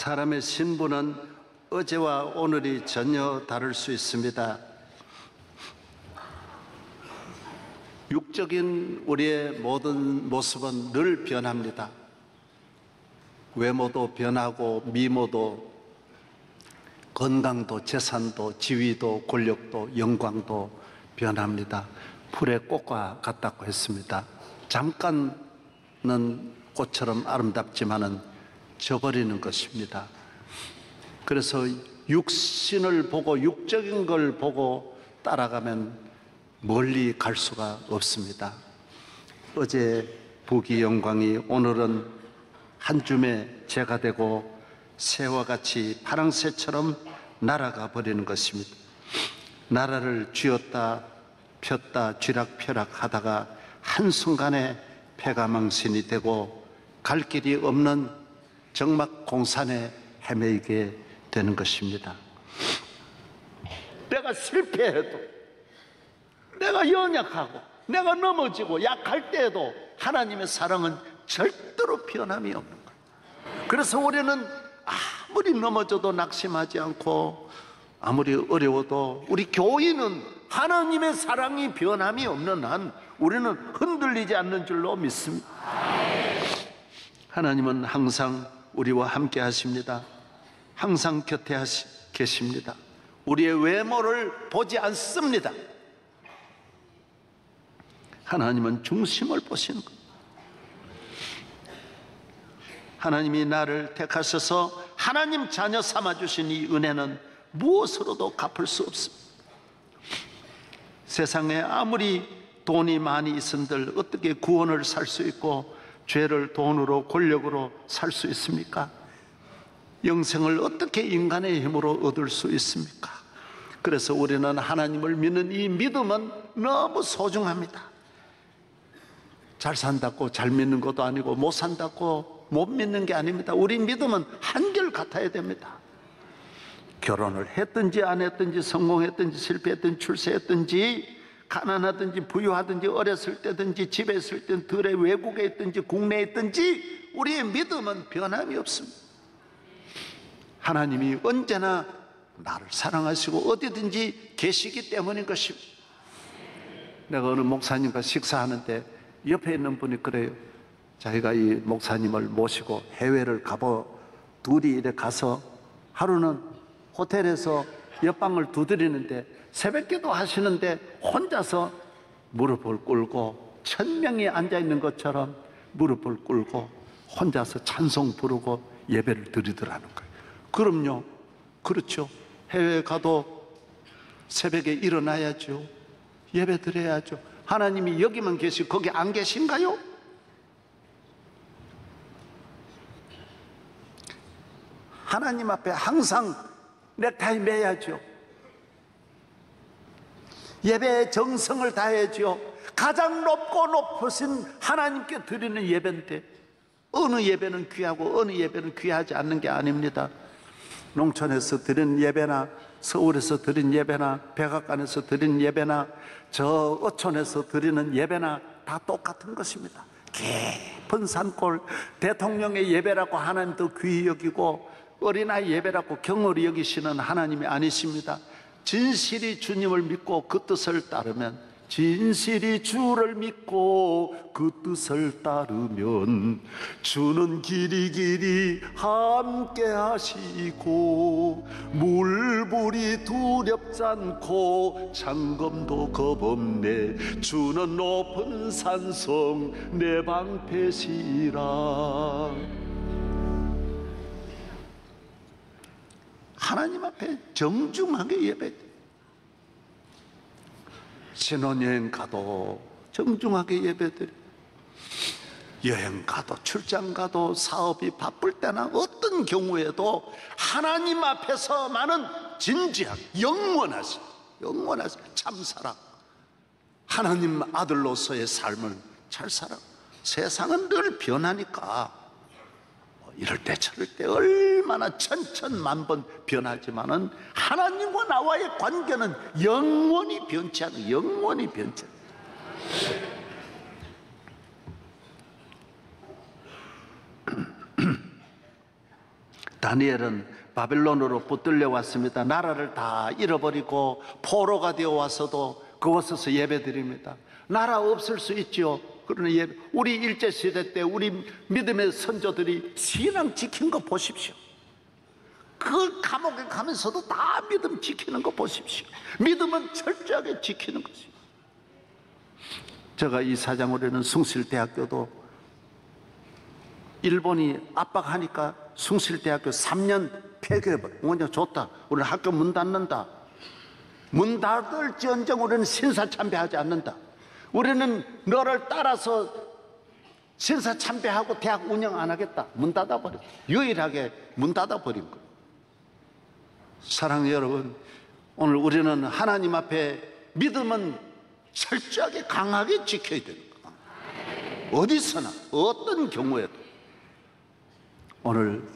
사람의 신분은 어제와 오늘이 전혀 다를 수 있습니다. 육적인 우리의 모든 모습은 늘 변합니다. 외모도 변하고 미모도, 건강도, 재산도, 지위도, 권력도, 영광도 변합니다. 풀의 꽃과 같다고 했습니다. 잠깐은 꽃처럼 아름답지만은 져버리는 것입니다. 그래서 육신을 보고, 육적인 걸 보고 따라가면 멀리 갈 수가 없습니다. 어제 부귀 영광이 오늘은 한 줌의 재가 되고 새와 같이 파랑새처럼 날아가 버리는 것입니다. 나라를 쥐었다 폈다 쥐락펴락 하다가 한순간에 패가망신이 되고 갈 길이 없는 적막공산에 헤매이게 되는 것입니다. 내가 실패해도, 내가 연약하고, 내가 넘어지고 약할 때에도 하나님의 사랑은 절대로 변함이 없는 거예요. 그래서 우리는 아무리 넘어져도 낙심하지 않고, 아무리 어려워도, 우리 교인은 하나님의 사랑이 변함이 없는 한 우리는 흔들리지 않는 줄로 믿습니다. 하나님은 항상 우리와 함께 하십니다. 항상 곁에 계십니다. 우리의 외모를 보지 않습니다. 하나님은 중심을 보시는 거예요. 하나님이 나를 택하셔서 하나님 자녀 삼아주신 이 은혜는 무엇으로도 갚을 수 없습니다. 세상에 아무리 돈이 많이 있은들 어떻게 구원을 살 수 있고 죄를 돈으로 권력으로 살 수 있습니까? 영생을 어떻게 인간의 힘으로 얻을 수 있습니까? 그래서 우리는 하나님을 믿는 이 믿음은 너무 소중합니다. 잘 산다고 잘 믿는 것도 아니고 못 산다고 못 믿는 게 아닙니다. 우리 믿음은 한결 같아야 됩니다. 결혼을 했든지 안 했든지, 성공했든지 실패했든지, 출세했든지, 가난하든지 부유하든지, 어렸을 때든지 집에 있을 땐 들에 외국에 있든지 국내에 있든지 우리의 믿음은 변함이 없습니다. 하나님이 언제나 나를 사랑하시고 어디든지 계시기 때문인 것입니다. 내가 어느 목사님과 식사하는데 옆에 있는 분이 그래요. 자기가 이 목사님을 모시고 해외를 둘이 이래 가서 하루는 호텔에서 옆방을 두드리는데 새벽기도 하시는데 혼자서 무릎을 꿇고 1000명이 앉아있는 것처럼 무릎을 꿇고 혼자서 찬송 부르고 예배를 드리더라는 거예요. 그럼요. 그렇죠. 해외에 가도 새벽에 일어나야죠. 예배 드려야죠. 하나님이 여기만 계시고 거기 안 계신가요? 하나님 앞에 항상 넥타이 매야죠. 예배의 정성을 다해야죠. 가장 높고 높으신 하나님께 드리는 예배인데 어느 예배는 귀하고 어느 예배는 귀하지 않는 게 아닙니다. 농촌에서 드린 예배나 서울에서 드린 예배나 백악관에서 드린 예배나 저 어촌에서 드리는 예배나 다 똑같은 것입니다. 깊은 산골 대통령의 예배라고 하나님도 귀히 여기고 어린아이 예배라고 경홀히 여기시는 하나님이 아니십니다. 진실이 주님을 믿고 그 뜻을 따르면, 진실이 주를 믿고 그 뜻을 따르면 주는 길이 함께 하시고 물불이 두렵지 않고 장검도 겁없네. 주는 높은 산성 내 방패시라. 하나님 앞에 정중하게 예배. 신혼여행 가도 정중하게 예배드려. 여행 가도 출장 가도 사업이 바쁠 때나 어떤 경우에도 하나님 앞에서만은 진지하게 영원하시 참사랑 하나님 아들로서의 삶을 잘 살아. 세상은 늘 변하니까 이럴 때 저럴 때 얼마나 천천만번 변하지만은 하나님과 나와의 관계는 영원히 변치 않아요. 영원히 변치 않아요. 다니엘은 바벨론으로 붙들려 왔습니다. 나라를 다 잃어버리고 포로가 되어 와서도 그곳에서 예배드립니다. 나라 없을 수 있죠. 그러나 우리 일제시대 때 우리 믿음의 선조들이 신앙 지킨 거 보십시오. 그 감옥에 가면서도 다 믿음 지키는 거 보십시오. 믿음은 철저하게 지키는 것이요. 제가 이 사장으로는 숭실대학교도 일본이 압박하니까 숭실대학교 3년 폐교해버려. 뭐냐, 좋다. 우리는 학교 문 닫는다. 문 닫을지언정 우리는 신사참배하지 않는다. 우리는 너를 따라서 신사참배하고 대학 운영 안 하겠다. 문 닫아버렸다. 유일하게 문 닫아버린 거예요. 사랑하는 여러분, 오늘 우리는 하나님 앞에 믿음은 철저하게 강하게 지켜야 되는 거예요. 어디서나 어떤 경우에도. 오늘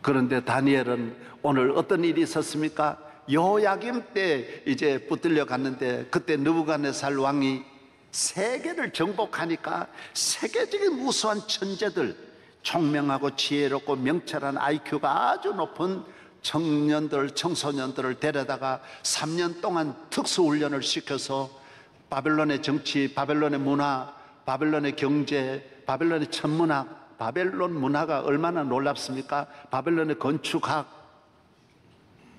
그런데 다니엘은 오늘 어떤 일이 있었습니까? 여호야김 때 이제 붙들려 갔는데 그때 느부갓네살 왕이 세계를 정복하니까 세계적인 우수한 천재들, 총명하고 지혜롭고 명철한 IQ가 아주 높은 청년들, 청소년들을 데려다가 3년 동안 특수훈련을 시켜서 바벨론의 정치, 바벨론의 문화, 바벨론의 경제, 바벨론의 천문학, 바벨론 문화가 얼마나 놀랍습니까? 바벨론의 건축학,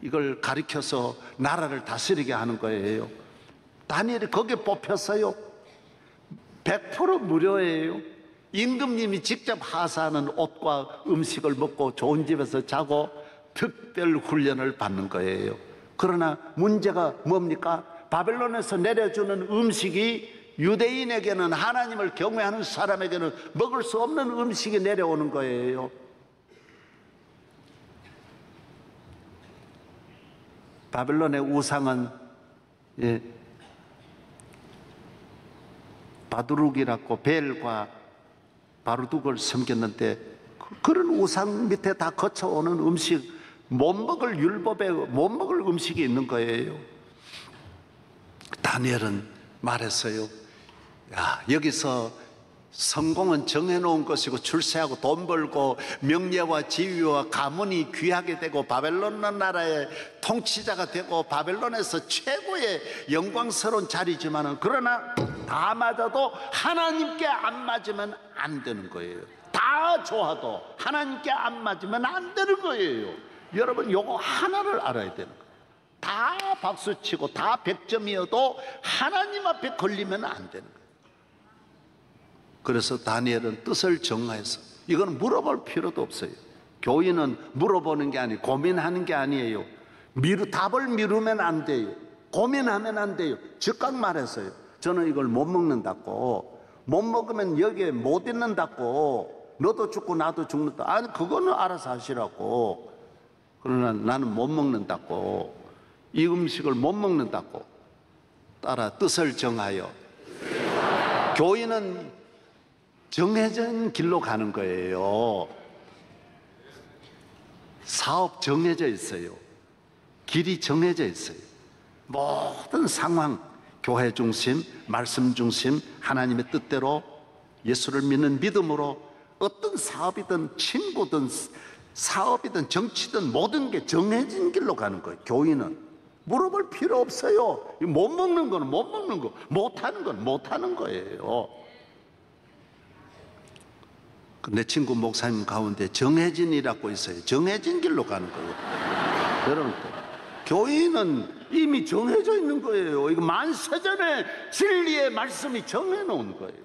이걸 가르쳐서 나라를 다스리게 하는 거예요. 다니엘이 거기에 뽑혔어요. 100% 무료예요. 임금님이 직접 하사하는 옷과 음식을 먹고 좋은 집에서 자고 특별 훈련을 받는 거예요. 그러나 문제가 뭡니까? 바벨론에서 내려주는 음식이 유대인에게는, 하나님을 경외하는 사람에게는 먹을 수 없는 음식이 내려오는 거예요. 바벨론의 우상은 바두룩이라고 벨과 바루둑을 섬겼는데 그런 우상 밑에 다 거쳐오는 음식, 못 먹을 율법에 못 먹을 음식이 있는 거예요. 다니엘은 말했어요. 야, 여기서 성공은 정해놓은 것이고 출세하고 돈 벌고 명예와 지위와 가문이 귀하게 되고 바벨론 나라의 통치자가 되고 바벨론에서 최고의 영광스러운 자리지만은, 그러나 다 맞아도 하나님께 안 맞으면 안 되는 거예요. 다 좋아도 하나님께 안 맞으면 안 되는 거예요. 여러분, 요거 하나를 알아야 되는 거예요. 다 박수치고 다 100점이어도 하나님 앞에 걸리면 안 되는 거예요. 그래서 다니엘은 뜻을 정하여서, 이건 물어볼 필요도 없어요. 교인은 물어보는 게 아니에요. 고민하는 게 아니에요. 답을 미루면 안 돼요. 고민하면 안 돼요. 즉각 말했어요. 저는 이걸 못 먹는다고, 못 먹으면 여기에 못 있는다고, 너도 죽고 나도 죽는다. 아니, 그거는 알아서 하시라고. 그러나 나는 못 먹는다고, 이 음식을 못 먹는다고. 따라 뜻을 정하여. 교인은 정해진 길로 가는 거예요. 사업 정해져 있어요. 길이 정해져 있어요. 모든 상황, 교회 중심, 말씀 중심, 하나님의 뜻대로 예수를 믿는 믿음으로 어떤 사업이든 친구든 사업이든 정치든 모든 게 정해진 길로 가는 거예요. 교인은 물어볼 필요 없어요. 못 먹는 거는 못 먹는 거, 못하는 건 못하는 거예요. 내 친구 목사님 가운데 정해진이라고 있어요. 정해진 길로 가는 거예요. 여러분, 교인은 이미 정해져 있는 거예요. 이거 만세전에 진리의 말씀이 정해놓은 거예요.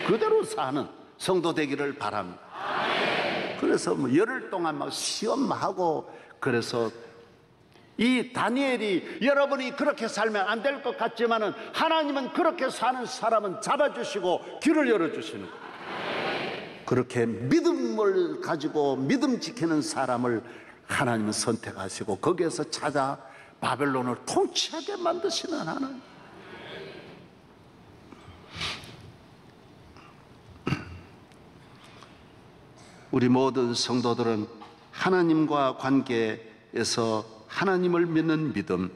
그대로 사는 성도 되기를 바랍니다. 그래서 뭐 열흘 동안 막 시험하고, 그래서 이 다니엘이, 여러분이 그렇게 살면 안 될 것 같지만은 하나님은 그렇게 사는 사람은 잡아주시고 길을 열어주시는 거예요. 그렇게 믿음을 가지고 믿음 지키는 사람을 하나님은 선택하시고 거기에서 찾아 바벨론을 통치하게 만드시는 하나님. 우리 모든 성도들은 하나님과 관계에서 하나님을 믿는 믿음,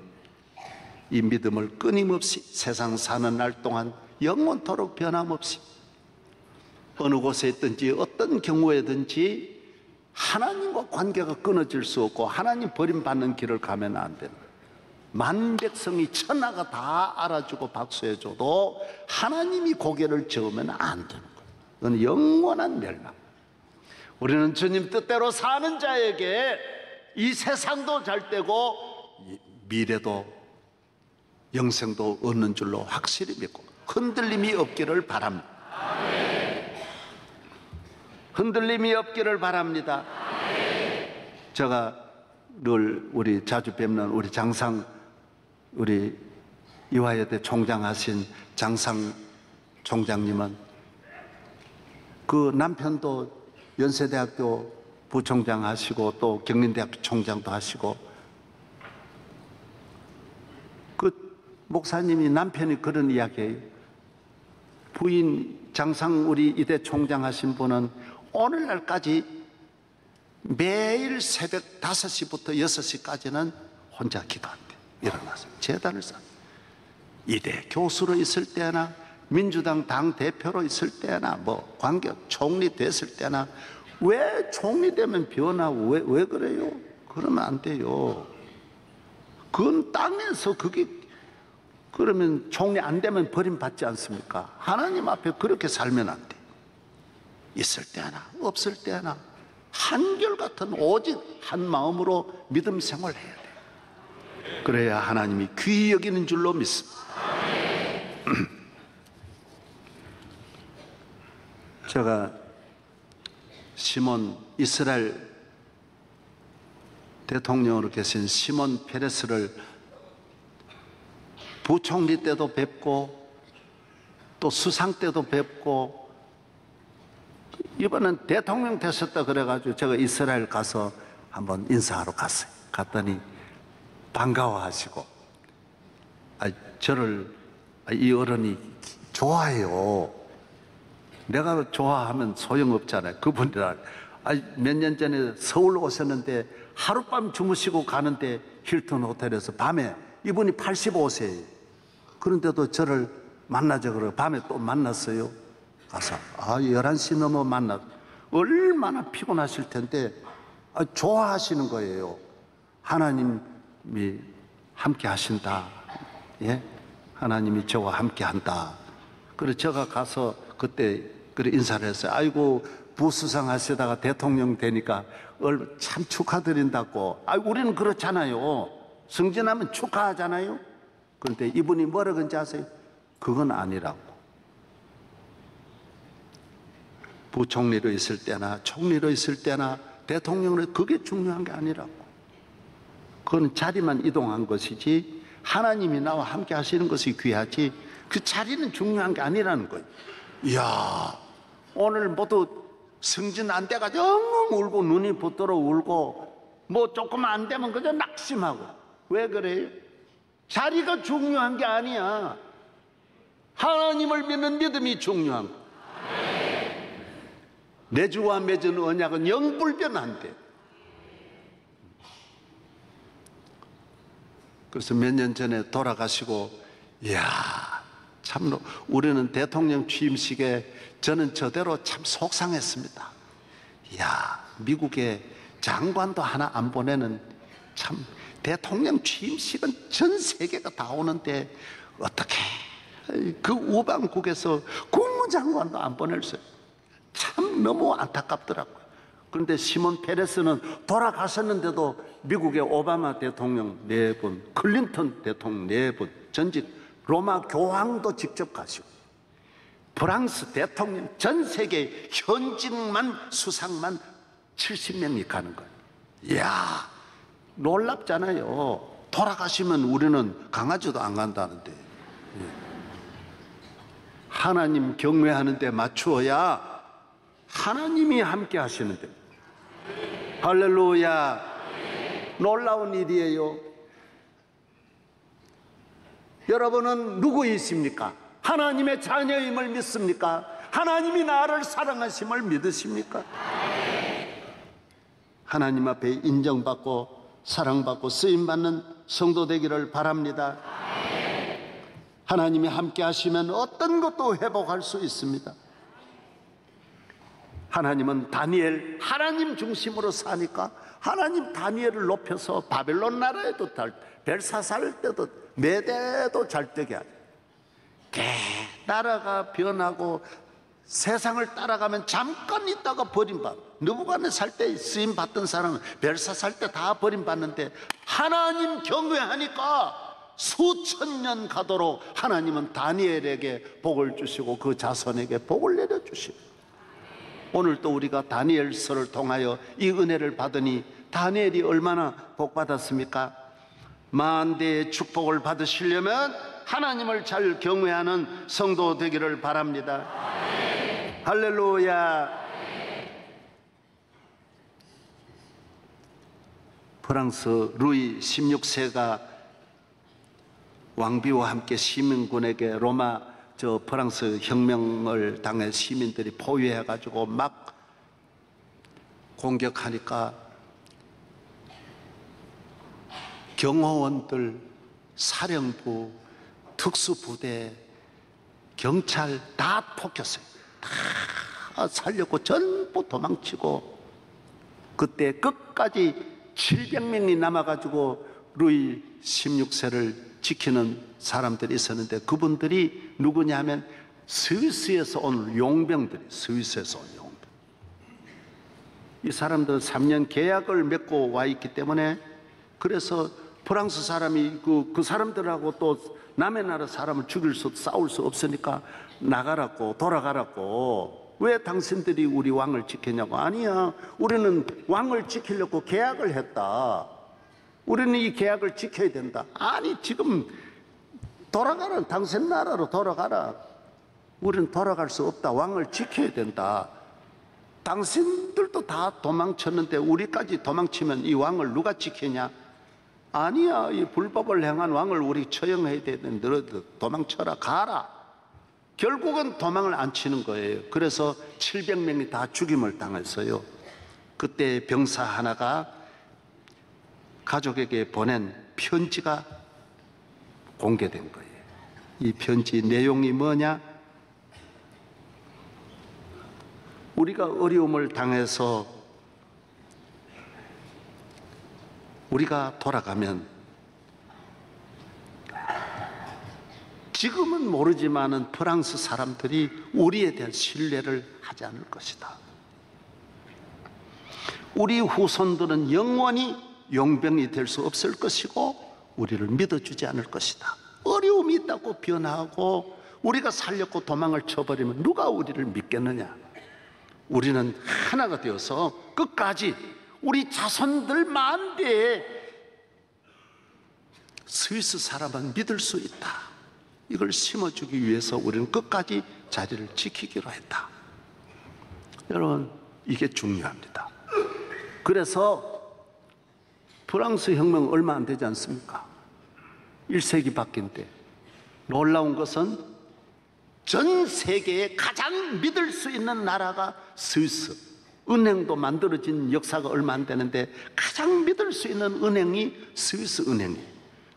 이 믿음을 끊임없이 세상 사는 날 동안 영원토록 변함없이 어느 곳에 있든지 어떤 경우에든지 하나님과 관계가 끊어질 수 없고 하나님 버림받는 길을 가면 안 되는 거예요. 만 백성이 천하가 다 알아주고 박수해줘도 하나님이 고개를 저으면 안 되는 거예요. 그건 영원한 멸망. 우리는 주님 뜻대로 사는 자에게 이 세상도 잘 되고 미래도 영생도 얻는 줄로 확실히 믿고 흔들림이 없기를 바랍니다. 흔들림이 없기를 바랍니다. 제가 늘 우리 자주 뵙는 우리 장상, 우리 이화여대 총장 하신 장상 총장님은 그 남편도 연세대학교 부총장 하시고 또 경린대학교 총장도 하시고, 그 목사님이 남편이 그런 이야기예요. 부인 장상 우리 이대 총장 하신 분은 오늘날까지 매일 새벽 5시부터 6시까지는 혼자 기도한대. 일어나서 제단을 쌓. 이대 교수로 있을 때나 민주당 당 대표로 있을 때나 뭐 관계 총리 됐을 때나 왜 총리 되면 변하고 왜 그래요? 그러면 안 돼요. 그건 땅에서 그게 그러면 총리 안 되면 버림받지 않습니까? 하나님 앞에 그렇게 살면 안 돼. 있을 때 하나 없을 때 하나 한결같은 오직 한 마음으로 믿음 생활해야 돼. 그래야 하나님이 귀히 여기는 줄로 믿습니다. 제가 시몬, 이스라엘 대통령으로 계신 시몬 페레스를 부총리 때도 뵙고 또 수상 때도 뵙고 이번엔 대통령 되셨다 그래가지고 제가 이스라엘 가서 한번 인사하러 갔어요. 갔더니 반가워하시고 저를 이 어른이 좋아해요. 내가 좋아하면 소용없잖아요. 그분이라 몇 년 전에 서울 오셨는데 하룻밤 주무시고 가는데 힐튼 호텔에서 밤에 이분이 85세예요. 그런데도 저를 만나자 그러고 밤에 또 만났어요. 가서 11시 넘어 만나. 얼마나 피곤하실 텐데 좋아하시는 거예요. 하나님이 함께 하신다. 예? 하나님이 저와 함께 한다. 그래서 제가 가서 그때 그래 인사를 했어요. 아이고 부수상 하시다가 대통령 되니까 참 축하드린다고. 우리는 그렇잖아요. 승진하면 축하하잖아요. 그런데 이분이 뭐라 그런지 아세요? 그건 아니라고. 부총리로 있을 때나 총리로 있을 때나 대통령으로 그게 중요한 게 아니라고. 그건 자리만 이동한 것이지 하나님이 나와 함께 하시는 것이 귀하지 그 자리는 중요한 게 아니라는 거예요. 이야, 오늘 모두 승진 안 돼가지고 엉엉 울고 눈이 붓도록 울고 뭐 조금 안 되면 그저 낙심하고. 왜 그래요? 자리가 중요한 게 아니야. 하나님을 믿는 믿음이 중요한 거. 내 주와 맺은 언약은 영불변한데. 그래서 몇 년 전에 돌아가시고, 이야, 참으로 우리는 대통령 취임식에 저는 저대로 참 속상했습니다. 이야, 미국의 장관도 하나 안 보내는 참 대통령 취임식은 전 세계가 다 오는데 어떻게 그 우방국에서 국무장관도 안 보낼 수 있어요. 참 너무 안타깝더라고요. 그런데 시몬 페레스는 돌아가셨는데도 미국의 오바마 대통령 4분, 클린턴 대통령 4분, 전직 로마 교황도 직접 가시고 프랑스 대통령 전 세계 현직만 수상만 70명이 가는 거예요. 이야, 놀랍잖아요. 돌아가시면 우리는 강아지도 안 간다는데. 하나님 경외하는 데 맞추어야 하나님이 함께 하시는데. 할렐루야. 놀라운 일이에요. 여러분은 누구이십니까? 하나님의 자녀임을 믿습니까? 하나님이 나를 사랑하심을 믿으십니까? 하나님 앞에 인정받고 사랑받고 쓰임받는 성도 되기를 바랍니다. 하나님이 함께 하시면 어떤 것도 회복할 수 있습니다. 하나님은 다니엘 하나님 중심으로 사니까 하나님 다니엘을 높여서 바벨론 나라에도 벨사살 때도 메대도 잘 되게 하죠. 나라가 변하고 세상을 따라가면 잠깐 있다가 버림받아. 느부갓네살 때 쓰임 받던 사람은 벨사살 때 다 버림받는데 하나님 경외하니까 수천 년 가도록 하나님은 다니엘에게 복을 주시고 그 자손에게 복을 내려주시고, 오늘 또 우리가 다니엘서를 통하여 이 은혜를 받으니 다니엘이 얼마나 복 받았습니까? 만대의 축복을 받으시려면 하나님을 잘 경외하는 성도 되기를 바랍니다. 할렐루야. 프랑스 루이 16세가 왕비와 함께 시민군에게 로마 프랑스 혁명을 당해 시민들이 포위해 가지고 막 공격하니까 경호원들, 사령부, 특수부대, 경찰 다 폭격했어요. 다 살려고 전부 도망치고, 그때 끝까지 700명이 남아가지고 루이 16세를 지키는 사람들이 있었는데, 그분들이 누구냐 하면 스위스에서 온 용병들이, 스위스에서 온 용병. 이 사람들은 3년 계약을 맺고 와 있기 때문에, 그래서 프랑스 사람이 그 사람들하고 또 남의 나라 사람을 싸울 수 없으니까 나가라고, 돌아가라고. 왜 당신들이 우리 왕을 지켰냐고. 아니야, 우리는 왕을 지키려고 계약을 했다. 우리는 이 계약을 지켜야 된다. 아니, 지금 돌아가라. 당신 나라로 돌아가라. 우리는 돌아갈 수 없다. 왕을 지켜야 된다. 당신들도 다 도망쳤는데 우리까지 도망치면 이 왕을 누가 지키냐? 아니야, 이 불법을 행한 왕을 우리 처형해야 되는데 너희들 도망쳐라, 가라. 결국은 도망을 안 치는 거예요. 그래서 700명이 다 죽임을 당했어요. 그때 병사 하나가 가족에게 보낸 편지가 공개된 거예요. 이 편지 내용이 뭐냐? 우리가 어려움을 당해서 우리가 돌아가면 지금은 모르지만은 프랑스 사람들이 우리에 대한 신뢰를 하지 않을 것이다. 우리 후손들은 영원히 용병이 될 수 없을 것이고 우리를 믿어주지 않을 것이다. 어려움이 있다고 변하고 우리가 살려고 도망을 쳐버리면 누가 우리를 믿겠느냐? 우리는 하나가 되어서 끝까지 우리 자손들 만대에 스위스 사람은 믿을 수 있다. 이걸 심어주기 위해서 우리는 끝까지 자리를 지키기로 했다. 여러분, 이게 중요합니다. 그래서 프랑스 혁명 얼마 안 되지 않습니까? 1세기 바뀐 때 놀라운 것은 전 세계에 가장 믿을 수 있는 나라가 스위스. 은행도 만들어진 역사가 얼마 안 되는데 가장 믿을 수 있는 은행이 스위스 은행이에요.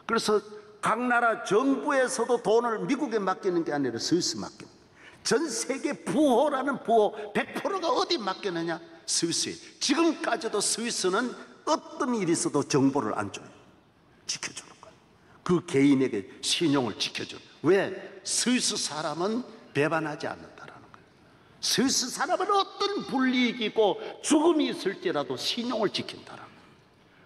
그래서 각 나라 정부에서도 돈을 미국에 맡기는 게 아니라 스위스 맡깁니다. 전 세계 부호라는 부호 100%가 어디 맡기느냐? 스위스에. 지금까지도 스위스는 어떤 일이 있어도 정보를 안 줘요. 지켜주는 거예요. 그 개인에게 신용을 지켜줘요. 왜? 스위스 사람은 배반하지 않는다라는 거예요. 스위스 사람은 어떤 불이익이고 죽음이 있을지라도 신용을 지킨다라는 거예요.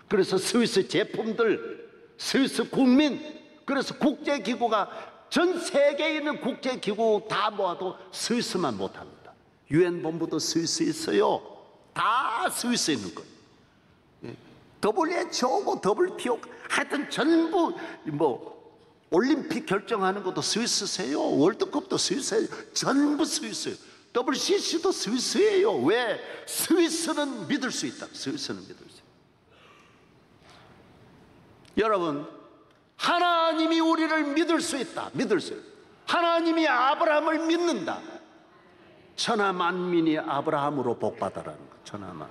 그래서 스위스 제품들, 스위스 국민, 그래서 국제기구가 전 세계에 있는 국제기구 다 모아도 스위스만 못합니다. UN 본부도 스위스에 있어요. 다 스위스에 있는 거예요. WHO고 WTO 하여튼 전부 올림픽 결정하는 것도 스위스세요. 월드컵도 스위스예요. 전부 스위스예요. WCC도 스위스예요. 왜? 스위스는 믿을 수 있다. 스위스는 믿을 수 있다. 여러분, 하나님이 우리를 믿을 수 있다. 믿을 수 있다. 하나님이 아브라함을 믿는다. 천하 만민이 아브라함으로 복받아라는 거. 천하만.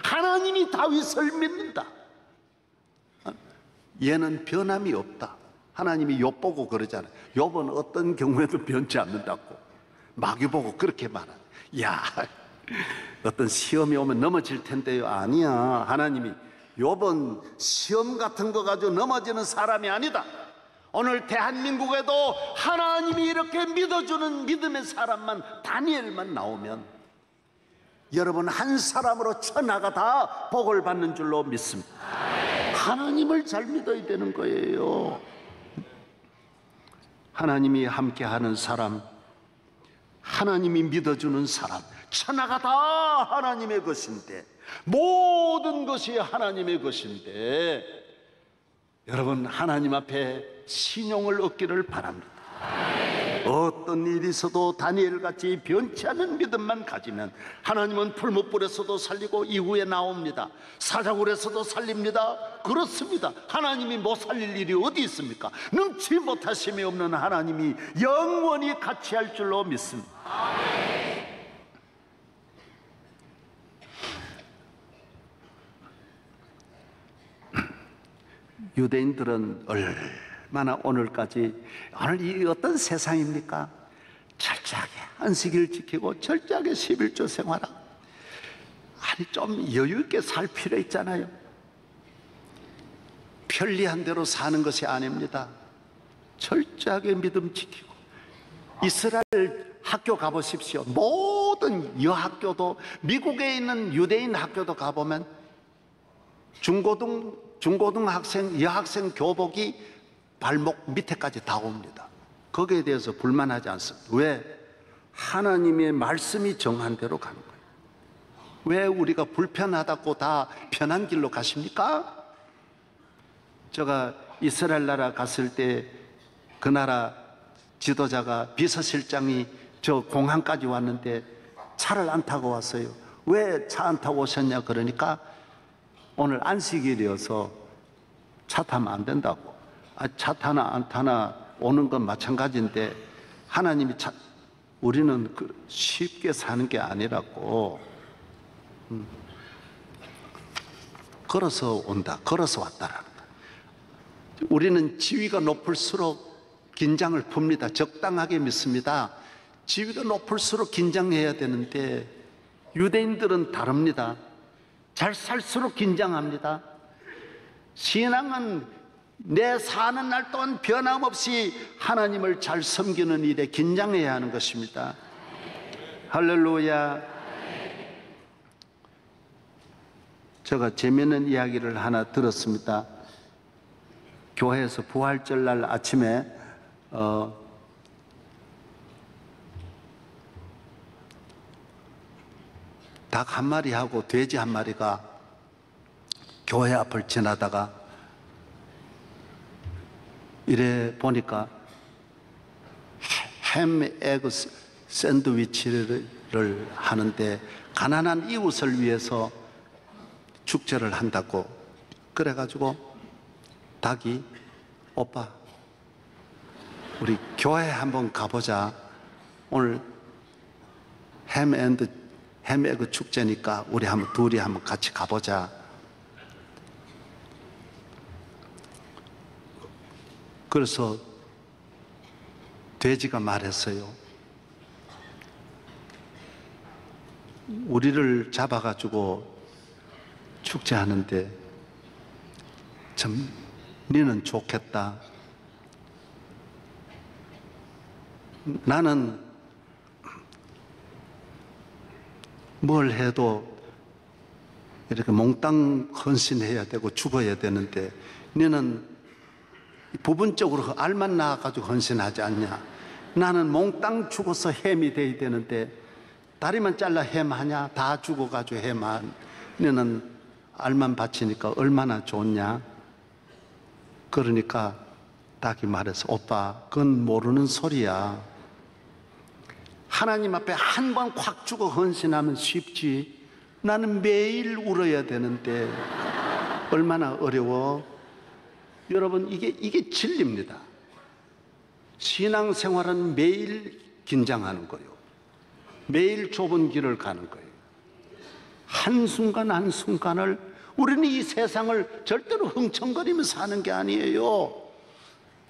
하나님이 다윗을 믿는다. 얘는 변함이 없다. 하나님이 욥 보고 그러잖아요. 욥은 어떤 경우에도 변치 않는다고. 마귀 보고 그렇게 말하는. 야, 어떤 시험이 오면 넘어질 텐데요. 아니야. 하나님이 요번 시험 같은 거 가지고 넘어지는 사람이 아니다. 오늘 대한민국에도 하나님이 이렇게 믿어주는 믿음의 사람만, 다니엘만 나오면 여러분 한 사람으로 천하가 다 복을 받는 줄로 믿습니다. 하나님을 잘 믿어야 되는 거예요. 하나님이 함께하는 사람, 하나님이 믿어주는 사람, 천하가 다 하나님의 것인데, 모든 것이 하나님의 것인데, 여러분 하나님 앞에 신용을 얻기를 바랍니다. 어떤 일이 있어도 다니엘같이 변치 않은 믿음만 가지면 하나님은 풀무불에서도 살리고 이후에 나옵니다. 사자굴에서도 살립니다. 그렇습니다. 하나님이 못 살릴 일이 어디 있습니까? 능치 못하심이 없는 하나님이 영원히 같이 할 줄로 믿습니다. 유대인들은 얼마나 오늘까지, 오늘 이 어떤 세상입니까? 철저하게 안식일을 지키고 철저하게 11조 생활하고, 아니 좀 여유 있게 살 필요 있잖아요. 편리한 대로 사는 것이 아닙니다. 철저하게 믿음 지키고. 이스라엘 학교 가보십시오. 모든 여학교도, 미국에 있는 유대인 학교도 가보면 중고등학생, 여학생 교복이 발목 밑에까지 다 옵니다. 거기에 대해서 불만하지 않습니다. 왜? 하나님의 말씀이 정한 대로 가는 거예요. 왜 우리가 불편하다고 다 편한 길로 가십니까? 제가 이스라엘 나라 갔을 때 그 나라 지도자가, 비서실장이 저 공항까지 왔는데 차를 안 타고 왔어요. 왜 차 안 타고 오셨냐 그러니까 오늘 안식일이어서 차 타면 안 된다고. 차 타나 안 타나 오는 건 마찬가지인데 하나님이 우리는 쉽게 사는 게 아니라고. 걸어서 온다, 걸어서 왔다라는 거예요. 우리는 지위가 높을수록 긴장을 풉니다. 적당하게 믿습니다. 지위가 높을수록 긴장해야 되는데 유대인들은 다릅니다. 잘 살수록 긴장합니다. 신앙은 내 사는 날 동안 변함없이 하나님을 잘 섬기는 일에 긴장해야 하는 것입니다. 할렐루야. 제가 재미있는 이야기를 하나 들었습니다. 교회에서 부활절 날 아침에 닭 한 마리하고 돼지 한 마리가 교회 앞을 지나다가 이래 보니까 햄 에그 샌드위치를 하는데 가난한 이웃을 위해서 축제를 한다고. 그래가지고 닭이, 오빠 우리 교회 한번 가보자. 오늘 햄 에그 축제니까 우리 둘이 한번 같이 가보자. 그래서 돼지가 말했어요. 우리를 잡아가지고 축제하는데 참 너는 좋겠다. 나는 뭘 해도 이렇게 몽땅 헌신해야 되고 죽어야 되는데 너는 부분적으로 알만 낳아가지고 헌신하지 않냐. 나는 몽땅 죽어서 햄이 돼야 되는데 다리만 잘라 햄 하냐. 다 죽어가지고 햄. 너는 알만 바치니까 얼마나 좋냐. 그러니까 닭이 말해서, 오빠 그건 모르는 소리야. 하나님 앞에 한 번 확 죽어 헌신하면 쉽지. 나는 매일 울어야 되는데 얼마나 어려워. 여러분 이게 진리입니다. 신앙생활은 매일 긴장하는 거예요. 매일 좁은 길을 가는 거예요. 한순간 한순간을, 우리는 이 세상을 절대로 흥청거리며 사는 게 아니에요.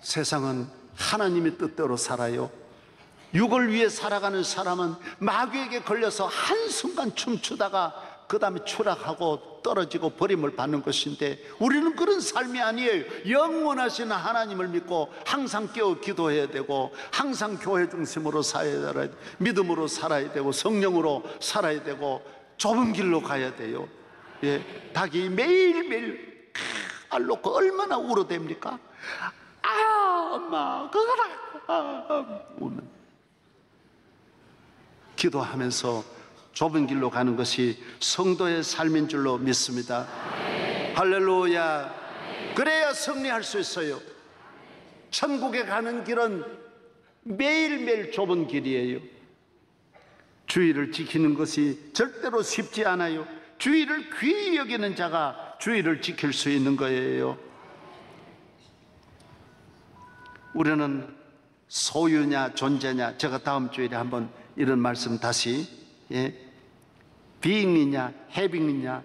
세상은 하나님의 뜻대로 살아요. 육을 위해 살아가는 사람은 마귀에게 걸려서 한순간 춤추다가 그 다음에 추락하고 떨어지고 버림을 받는 것인데, 우리는 그런 삶이 아니에요. 영원하신 하나님을 믿고 항상 깨어 기도해야 되고, 항상 교회 중심으로 살아야 되고, 믿음으로 살아야 되고, 성령으로 살아야 되고, 좁은 길로 가야 돼요. 예, 닭이 매일매일 알 놓고 얼마나 울어댑니까? 엄마 그거라 우는. 기도하면서 좁은 길로 가는 것이 성도의 삶인 줄로 믿습니다. 할렐루야. 그래야 승리할 수 있어요. 천국에 가는 길은 매일매일 좁은 길이에요. 주의를 지키는 것이 절대로 쉽지 않아요. 주의를 귀히 여기는 자가 주의를 지킬 수 있는 거예요. 우리는 소유냐 존재냐, 제가 다음 주일에 한번 이런 말씀 다시, being이냐 having이냐,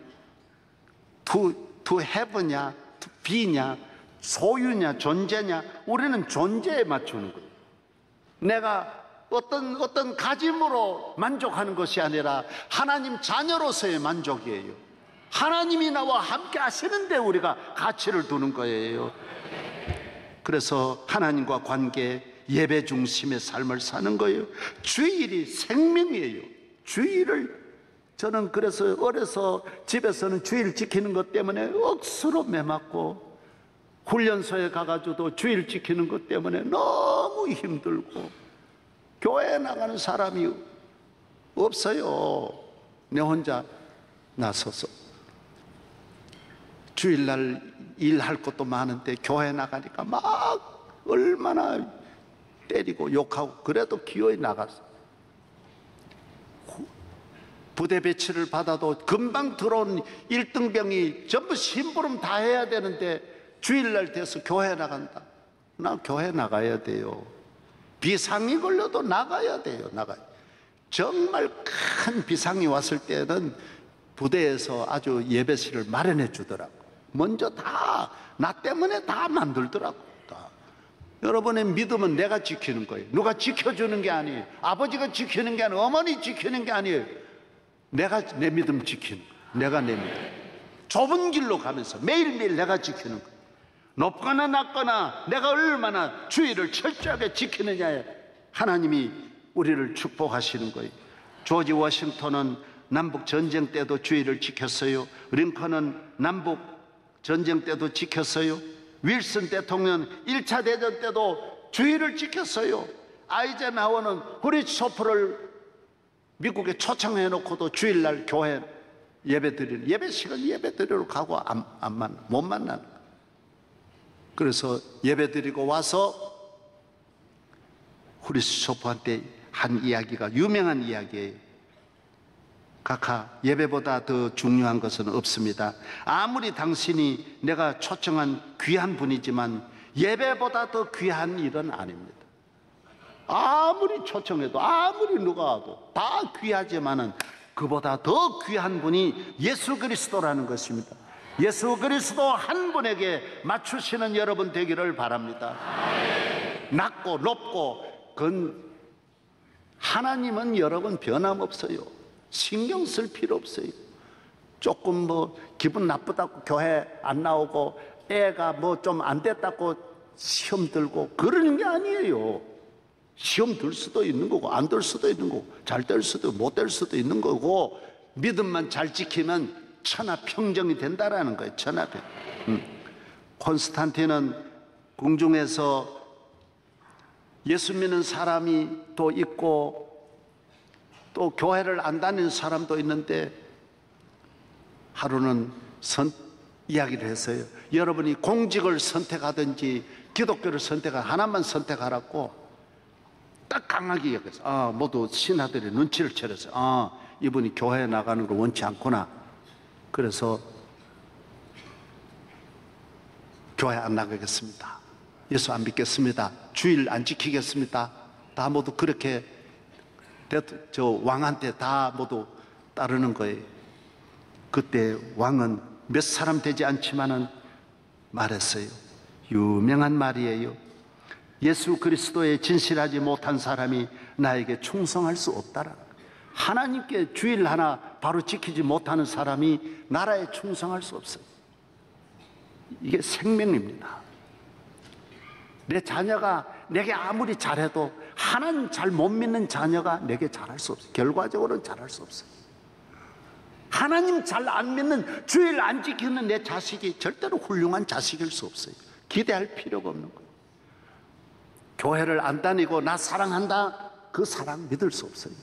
to have냐 to be냐, 소유냐 존재냐, 우리는 존재에 맞추는 거예요. 내가 어떤 가짐으로 만족하는 것이 아니라 하나님 자녀로서의 만족이에요. 하나님이 나와 함께 하시는데 우리가 가치를 두는 거예요. 그래서 하나님과 관계, 예배 중심의 삶을 사는 거예요. 주일이 생명이에요. 주일을, 저는 그래서 어려서 집에서는 주일 지키는 것 때문에 억수로 매맞고, 훈련소에 가가지고도 주일 지키는 것 때문에 너무 힘들고, 교회에 나가는 사람이 없어요. 내 혼자 나서서. 주일날 일할 것도 많은데 교회 나가니까 막 얼마나 때리고 욕하고, 그래도 기어이 나갔어. 부대 배치를 받아도 금방 들어온 1등병이 전부 심부름 다 해야 되는데 주일날 돼서 교회 나간다. 나 교회 나가야 돼요. 비상이 걸려도 나가야 돼요. 정말 큰 비상이 왔을 때는 부대에서 아주 예배실을 마련해 주더라고. 먼저 다 나 때문에 다 만들더라고. 여러분의 믿음은 내가 지키는 거예요. 누가 지켜주는 게 아니에요. 아버지가 지키는 게 아니에요. 어머니 지키는 게 아니에요. 내가 내 믿음 지키는 거예요. 내가 내 믿음. 좁은 길로 가면서 매일매일 내가 지키는 거예요. 높거나 낮거나 내가 얼마나 주의를 철저하게 지키느냐에 하나님이 우리를 축복하시는 거예요. 조지 워싱턴은 남북 전쟁 때도 주의를 지켰어요. 링컨은 남북 전쟁 때도 지켰어요. 윌슨 대통령 1차 대전 때도 주의를 지켰어요. 아이젠하워는 후리츠호프를 미국에 초청해 놓고도 주일날 교회 예배 시간 예배 드리러 가고 못 만나는 거예요. 그래서 예배 드리고 와서 후리츠호프한테 한 이야기가 유명한 이야기예요. 각하, 예배보다 더 중요한 것은 없습니다. 아무리 당신이 내가 초청한 귀한 분이지만 예배보다 더 귀한 일은 아닙니다. 아무리 초청해도 아무리 누가 와도 다 귀하지만은 그보다 더 귀한 분이 예수 그리스도라는 것입니다. 예수 그리스도 한 분에게 맞추시는 여러분 되기를 바랍니다. 낮고 높고 그건 하나님은 여러분 변함없어요. 신경 쓸 필요 없어요. 조금 기분 나쁘다고 교회 안 나오고 애가 좀 안 됐다고 시험 들고 그러는 게 아니에요. 시험 들 수도 있는 거고 안 될 수도 있는 거고 잘 될 수도 못 될 수도 있는 거고, 믿음만 잘 지키면 천하평정이 된다라는 거예요. 천하평. 콘스탄틴은 궁중에서 예수 믿는 사람이 또 있고 또 교회를 안 다니는 사람도 있는데, 하루는 이야기를 했어요. 여러분이 공직을 선택하든지 기독교를 하나만 선택하라고 딱 강하게 얘기했어요. 모두 신하들이 눈치를 채렸어요. 이분이 교회에 나가는 걸 원치 않구나. 그래서 교회 안 나가겠습니다. 예수 안 믿겠습니다. 주일 안 지키겠습니다. 다 모두 그렇게 저 왕한테 다 모두 따르는 거예요. 그때 왕은 몇 사람 되지 않지만은 말했어요. 유명한 말이에요. 예수 그리스도에 진실하지 못한 사람이 나에게 충성할 수 없다라. 하나님께 주일 하나 바로 지키지 못하는 사람이 나라에 충성할 수 없어요. 이게 생명입니다. 내 자녀가 내게 아무리 잘해도 하나님 잘 못 믿는 자녀가 내게 잘할 수 없어요. 결과적으로는 잘할 수 없어요. 하나님 잘 안 믿는, 주일 안 지키는 내 자식이 절대로 훌륭한 자식일 수 없어요. 기대할 필요가 없는 거예요. 교회를 안 다니고 나 사랑한다, 그 사랑 믿을 수 없어요.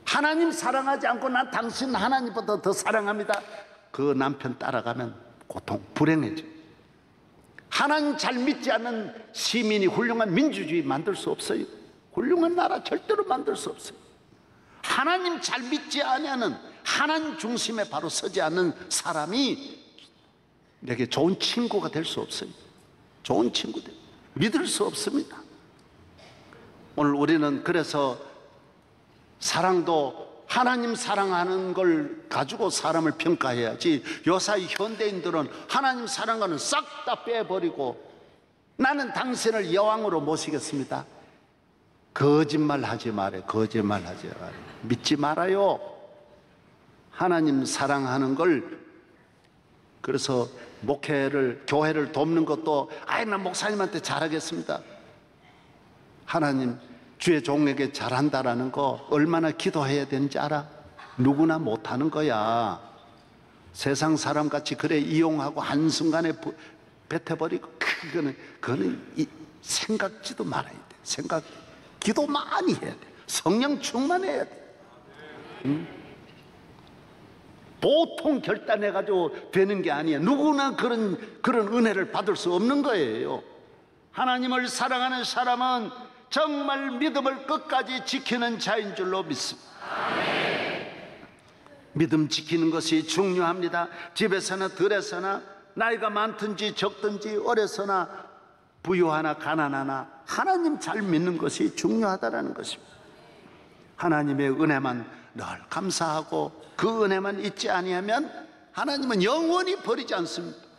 하나님 사랑하지 않고 난 당신 하나님보다 더 사랑합니다, 그 남편 따라가면 고통, 불행해져. 하나님 잘 믿지 않는 시민이 훌륭한 민주주의 만들 수 없어요. 훌륭한 나라 절대로 만들 수 없어요. 하나님 잘 믿지 않는, 하나님 중심에 바로 서지 않는 사람이 내게 좋은 친구가 될 수 없어요. 좋은 친구들 믿을 수 없습니다. 오늘 우리는 그래서 사랑도 하나님 사랑하는 걸 가지고 사람을 평가해야지, 요사이 현대인들은 하나님 사랑과는 싹 다 빼버리고 나는 당신을 여왕으로 모시겠습니다. 거짓말 하지 말아요. 거짓말 하지 말아요. 믿지 말아요. 하나님 사랑하는 걸, 그래서 목회를, 교회를 돕는 것도 난 목사님한테 잘하겠습니다. 하나님 주의 종에게 잘한다라는 거 얼마나 기도해야 되는지 알아? 누구나 못하는 거야. 세상 사람같이 그래 이용하고 한순간에 뱉어버리고, 그거는 생각지도 말아야 돼. 기도 많이 해야 돼. 성령 충만해야 돼. 보통 결단해가지고 되는 게 아니야. 누구나 그런 은혜를 받을 수 없는 거예요. 하나님을 사랑하는 사람은 정말 믿음을 끝까지 지키는 자인 줄로 믿습니다. 믿음 지키는 것이 중요합니다. 집에서나 들에서나, 나이가 많든지 적든지, 어려서나 부유하나 가난하나 하나님 잘 믿는 것이 중요하다는 것입니다. 하나님의 은혜만 늘 감사하고 그 은혜만 잊지 아니하면 하나님은 영원히 버리지 않습니다.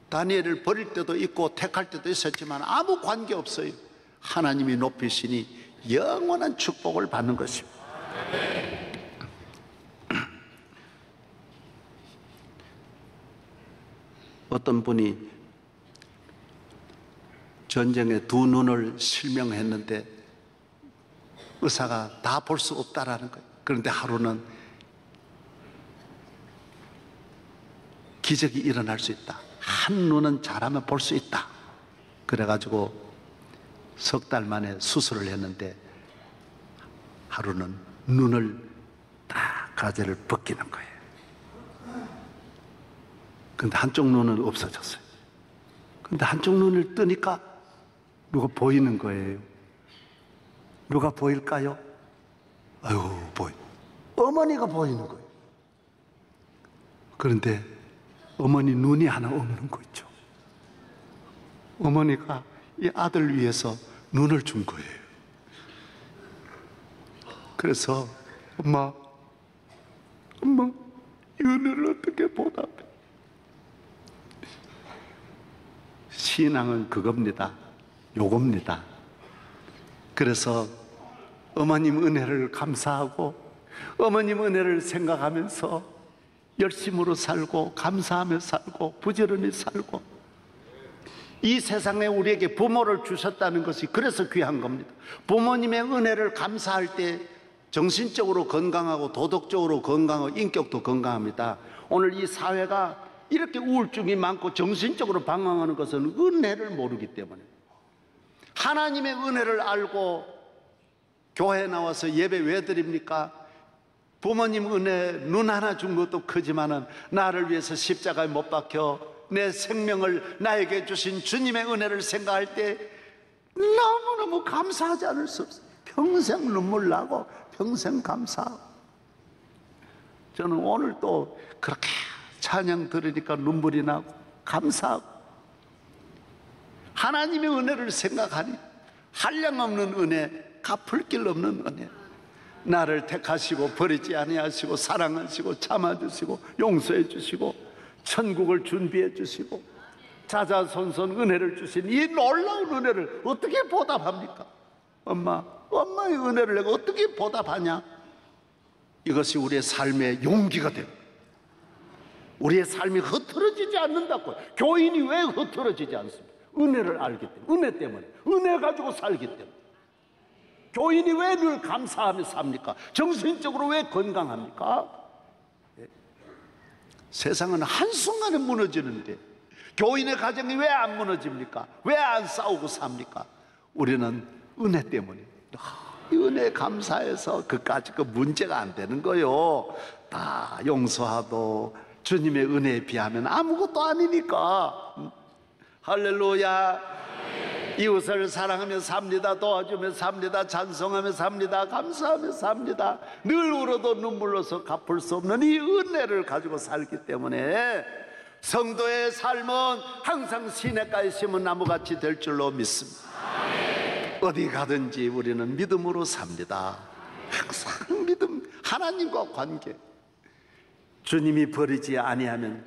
다니엘을 버릴 때도 있고 택할 때도 있었지만 아무 관계없어요. 하나님이 높이시니 영원한 축복을 받는 것입니다. 어떤 분이 전쟁에 두 눈을 실명했는데 의사가 다 볼 수 없다라는 거예요. 그런데 하루는 기적이 일어날 수 있다. 한 눈은 잘하면 볼 수 있다. 그래가지고 석 달 만에 수술을 했는데 하루는 눈을 다 가지를 벗기는 거예요. 근데 한쪽 눈은 없어졌어요. 근데 한쪽 눈을 뜨니까 누가 보이는 거예요. 누가 보일까요? 어머니가 보이는 거예요. 그런데 어머니 눈이 하나 없는 거 있죠. 어머니가 이 아들 위해서 눈을 준 거예요. 그래서 엄마 이 은혜를 어떻게 보답해? 신앙은 그겁니다. 요겁니다. 그래서 어머님 은혜를 감사하고 어머님 은혜를 생각하면서 열심으로 살고 감사하며 살고 부지런히 살고, 이 세상에 우리에게 부모를 주셨다는 것이 그래서 귀한 겁니다. 부모님의 은혜를 감사할 때 정신적으로 건강하고 도덕적으로 건강하고 인격도 건강합니다. 오늘 이 사회가 이렇게 우울증이 많고 정신적으로 방황하는 것은 은혜를 모르기 때문에, 하나님의 은혜를 알고 교회에 나와서 예배 왜 드립니까? 부모님 은혜 눈 하나 준 것도 크지만은 나를 위해서 십자가에 못 박혀 내 생명을 나에게 주신 주님의 은혜를 생각할 때 너무너무 감사하지 않을 수 없어요. 평생 눈물 나고 평생 감사하고. 저는 오늘 또 그렇게 찬양 들으니까 눈물이 나고 감사하고, 하나님의 은혜를 생각하니 한량없는 은혜, 갚을 길 없는 은혜, 나를 택하시고 버리지 아니하시고 사랑하시고 참아주시고 용서해 주시고 천국을 준비해 주시고 자자손손 은혜를 주신 이 놀라운 은혜를 어떻게 보답합니까? 엄마의 은혜를 내가 어떻게 보답하냐? 이것이 우리의 삶의 용기가 됩니다. 우리의 삶이 흐트러지지 않는다고. 교인이 왜 흐트러지지 않습니까? 은혜를 알기 때문에, 은혜 때문에, 은혜 가지고 살기 때문에. 교인이 왜 늘 감사하며 삽니까? 정신적으로 왜 건강합니까? 세상은 한순간에 무너지는데 교인의 가정이 왜 안 무너집니까? 왜 안 싸우고 삽니까? 우리는 은혜 때문에. 이 은혜에 감사해서 그까짓 그 문제가 안 되는 거요. 다 용서하도 주님의 은혜에 비하면 아무것도 아니니까. 할렐루야. 이웃을 사랑하며 삽니다. 도와주며 삽니다. 찬송하며 삽니다. 감사하며 삽니다. 늘 울어도 눈물로서 갚을 수 없는 이 은혜를 가지고 살기 때문에 성도의 삶은 항상 시냇가에 심은 나무같이 될 줄로 믿습니다. 어디 가든지 우리는 믿음으로 삽니다. 항상 믿음, 하나님과 관계. 주님이 버리지 아니하면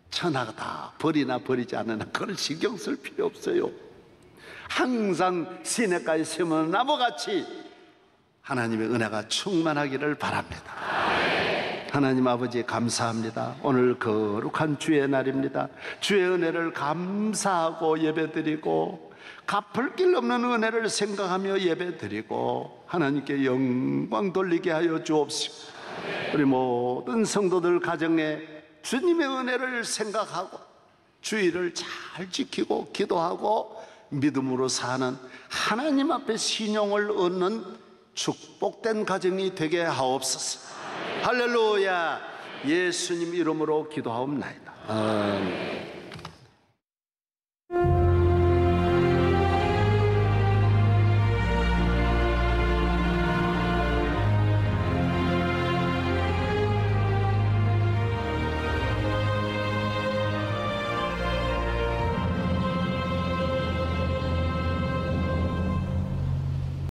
천하가 다 버리나 버리지 않으나 그걸 신경 쓸 필요 없어요. 항상 시냇가에 심은 나무같이 하나님의 은혜가 충만하기를 바랍니다. 하나님 아버지 감사합니다. 오늘 거룩한 주의 날입니다. 주의 은혜를 감사하고 예배드리고 갚을 길 없는 은혜를 생각하며 예배드리고 하나님께 영광 돌리게 하여 주옵시고, 우리 모든 성도들 가정에 주님의 은혜를 생각하고 주의를 잘 지키고 기도하고 믿음으로 사는 하나님 앞에 신용을 얻는 축복된 가정이 되게 하옵소서. 할렐루야. 예수님 이름으로 기도하옵나이다. 아멘.